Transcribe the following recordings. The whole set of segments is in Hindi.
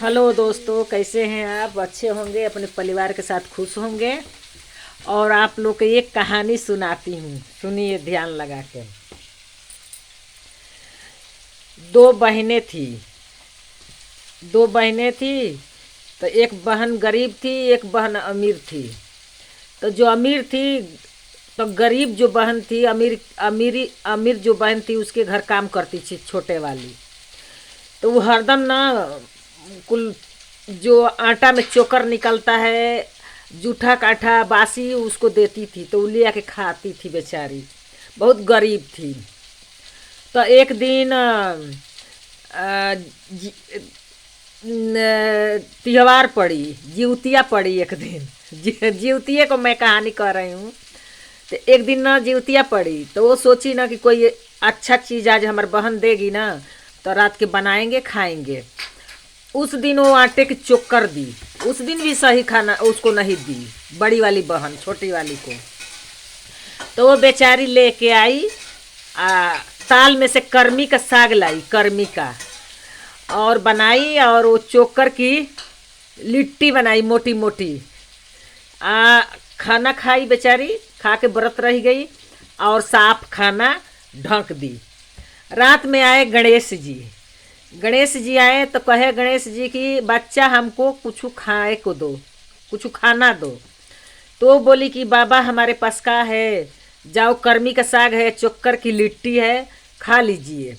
हेलो दोस्तों, कैसे हैं आप? अच्छे होंगे, अपने परिवार के साथ खुश होंगे। और आप लोग को एक कहानी सुनाती हूँ, सुनिए ध्यान लगा के। दो बहनें थी। दो बहनें थी। तो एक बहन गरीब थी, एक बहन अमीर थी। तो जो अमीर थी, तो गरीब जो बहन थी, अमीर जो बहन थी उसके घर काम करती थी, छोटे वाली। तो वो हरदम ना कुल जो आटा में चोकर निकलता है, जूठा काठा बासी, उसको देती थी। तो वो ले आके खाती थी बेचारी, बहुत गरीब थी। तो एक दिन अ, जी- त्योहार पड़ी, जिउतिया पड़ी एक दिन। जिउतिये को मैं कहानी कह रही हूँ। तो एक दिन ना जिउतिया पड़ी, तो वो सोची ना कि कोई अच्छा चीज़ आज हमारी बहन देगी ना, तो रात के बनाएंगे खाएंगे। उस दिन वो आटे की चोकर दी। उस दिन भी सही खाना उसको नहीं दी, बड़ी वाली बहन छोटी वाली को। तो वो बेचारी लेके आई, आ, ताल में से कर्मी का साग लाई, कर्मी का, और बनाई। और वो चोकर की लिट्टी बनाई मोटी मोटी। आ खाना खाई बेचारी, खा के व्रत रह गई और साफ खाना ढक दी। रात में आए गणेश जी। गणेश जी आए तो कहे गणेश जी की बच्चा हमको कुछ खाए को दो, कुछ खाना दो। तो वो बोली कि बाबा हमारे पास का है, जाओ कर्मी का साग है, चोकर की लिट्टी है, खा लीजिए।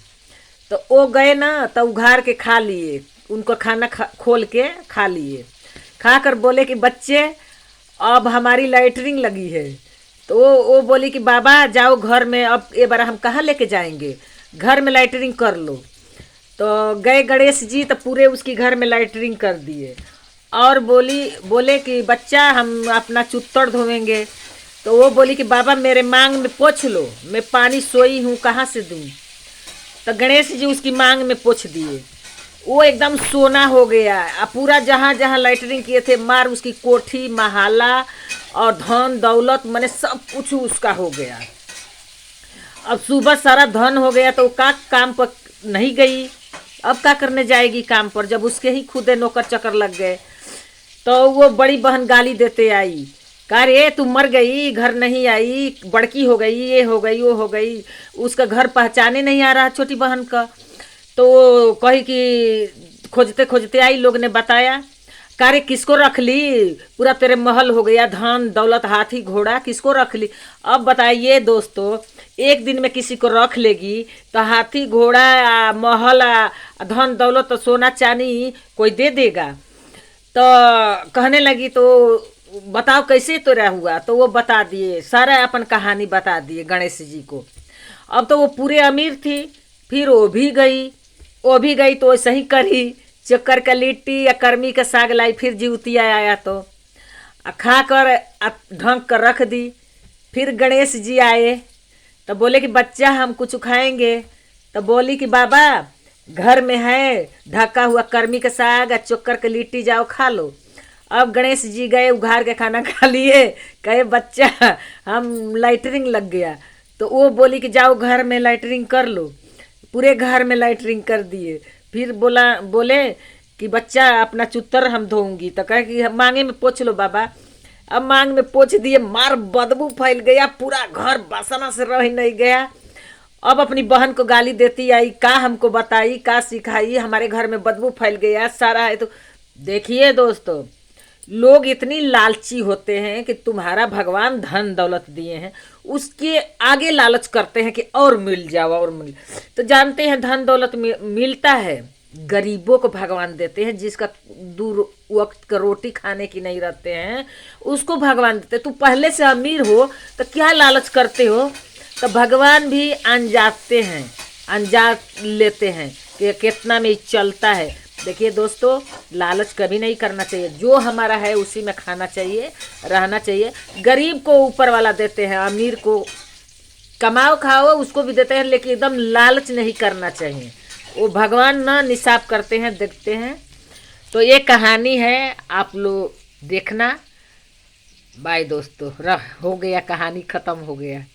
तो वो गए ना, तो उघार के खा लिए, उनको खाना खोल के खा लिए। खा कर बोले कि बच्चे अब हमारी लाइटरिंग लगी है। तो वो बोली कि बाबा जाओ घर में, अब ये बार हम कहाँ लेके जाएंगे, घर में लाइटरिंग कर लो। तो गए गणेश जी, तो पूरे उसकी घर में लाइटरिंग कर दिए। और बोले कि बच्चा हम अपना चुत्तड़ धोएंगे। तो वो बोली कि बाबा मेरे मांग में पोछ लो, मैं पानी सोई हूँ कहाँ से दूँ। तो गणेश जी उसकी मांग में पोछ दिए। वो एकदम सोना हो गया। अब पूरा जहाँ जहाँ लाइटरिंग किए थे मार, उसकी कोठी महाला और धन दौलत मैंने सब कुछ उसका हो गया। अब सुबह सारा धन हो गया तो का काम पर नहीं गई। अब क्या करने जाएगी काम पर, जब उसके ही खुदे नौकर चक्कर लग गए। तो वो बड़ी बहन गाली देते आई, कह रे तू मर गई, घर नहीं आई, बड़की हो गई, ये हो गई वो हो गई। उसका घर पहचाने नहीं आ रहा छोटी बहन का। तो वो कही कि खोजते खोजते आई, लोग ने बताया, कारे किसको रख ली, पूरा तेरे महल हो गया, धन दौलत हाथी घोड़ा किसको रख ली। अब बताइए दोस्तों, एक दिन में किसी को रख लेगी तो हाथी घोड़ा महल धन दौलत तो सोना चांदी कोई दे देगा। तो कहने लगी तो बताओ कैसे तोरा हुआ। तो वो बता दिए, सारा अपन कहानी बता दिए गणेश जी को। अब तो वो पूरे अमीर थी। फिर वो भी गई तो वैसे ही करी, चक्कर का लिट्टी या कर्मी का साग लाई। फिर जिउतिया आया तो खा कर ढंक कर रख दी। फिर गणेश जी आए तो बोले कि बच्चा हम कुछ खाएंगे। तो बोली कि बाबा घर में है ढका हुआ कर्मी का साग और चोकर की लिट्टी, जाओ खा लो। अब गणेश जी गए, उघार के खाना खा लिए। कहे बच्चा हम लाइटरिंग लग गया। तो वो बोली कि जाओ घर में लाइटरिंग कर लो। पूरे घर में लाइटरिंग कर दिए। फिर बोले कि बच्चा अपना चुत्तर हम धोऊंगी। तो कहे कि मांगे में पोछ लो बाबा। अब मांग में पोछ दिए, मार बदबू फैल गया, पूरा घर बासना से रह नहीं गया। अब अपनी बहन को गाली देती आई, का हमको बताई, का सिखाई, हमारे घर में बदबू फैल गया सारा है। तो देखिए दोस्तों, लोग इतनी लालची होते हैं कि तुम्हारा भगवान धन दौलत दिए हैं, उसके आगे लालच करते हैं कि और मिल जाओ और मिल। तो जानते हैं धन दौलत मिलता है, गरीबों को भगवान देते हैं। जिसका दूर वक्त का रोटी खाने की नहीं रहते हैं, उसको भगवान देते। तू पहले से अमीर हो तो क्या लालच करते हो। तो भगवान भी अनजाते हैं, अनजात लेते हैं कि कितना में चलता है। देखिए दोस्तों, लालच कभी नहीं करना चाहिए। जो हमारा है उसी में खाना चाहिए, रहना चाहिए। गरीब को ऊपर वाला देते हैं, अमीर को कमाओ खाओ उसको भी देते हैं, लेकिन एकदम लालच नहीं करना चाहिए। वो भगवान ना निसाब करते हैं, देखते हैं। तो ये कहानी है, आप लोग देखना। बाय दोस्तों, रह हो गया, कहानी ख़त्म हो गया।